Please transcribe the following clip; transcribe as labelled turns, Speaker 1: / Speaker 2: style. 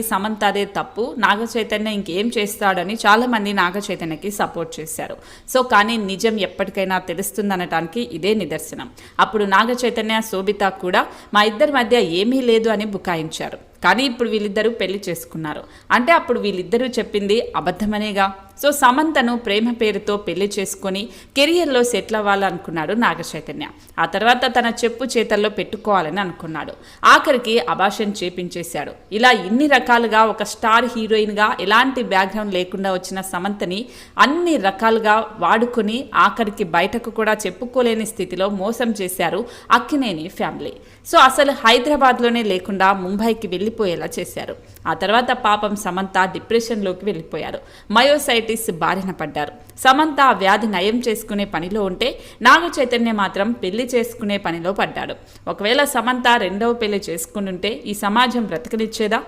Speaker 1: సమంతదే తప్పు, నాగ చైతన్య ఇంకేం చేస్తాడని చాలామంది నాగ చైతన్యకి సపోర్ట్ చేశారు. సో కానీ నిజం ఎప్పటికైనా తెలుస్తుందనటానికి ఇదే నిదర్శనం. అప్పుడు నాగ చైతన్య శోభిత కూడా మా ఇద్దరి మధ్య ఏమీ లేదు అని బుకాయించారు. కానీ ఇప్పుడు వీళ్ళిద్దరూ పెళ్లి చేసుకున్నారు అంటే అప్పుడు వీళ్ళిద్దరూ చెప్పింది అబద్ధమనేగా. సో సమంతను ప్రేమ పేరుతో పెళ్లి చేసుకొని కెరియర్లో సెటిల్ అవ్వాలనుకున్నాడు నాగ చైతన్య. ఆ తర్వాత తన చెప్పు చేతల్లో పెట్టుకోవాలని అనుకున్నాడు. ఆఖరికి అబార్షన్ చేపించేశాడు. ఇలా ఇన్ని రకాలుగా ఒక స్టార్ హీరోయిన్గా ఎలాంటి బ్యాక్గ్రౌండ్ లేకుండా వచ్చిన సమంతని అన్ని రకాలుగా వాడుకొని ఆఖరికి బయటకు కూడా చెప్పుకోలేని స్థితిలో మోసం చేశారు అక్కినేని ఫ్యామిలీ. సో అసలు హైదరాబాద్లోనే లేకుండా ముంబైకి వెళ్ళిపోయేలా చేశారు. ఆ తర్వాత పాపం సమంత డిప్రెషన్లోకి వెళ్ళిపోయారు. మయోసైటిస్ బారిన పడ్డారు. సమంత ఆ వ్యాధి నయం చేసుకునే పనిలో ఉంటే నాగ చైతన్య మాత్రం పెళ్లి చేసుకునే పనిలో పడ్డాడు. ఒకవేళ సమంత రెండవ పెళ్లి చేసుకుని ఉంటే ఈ సమాజం బ్రతకనిచ్చేదా?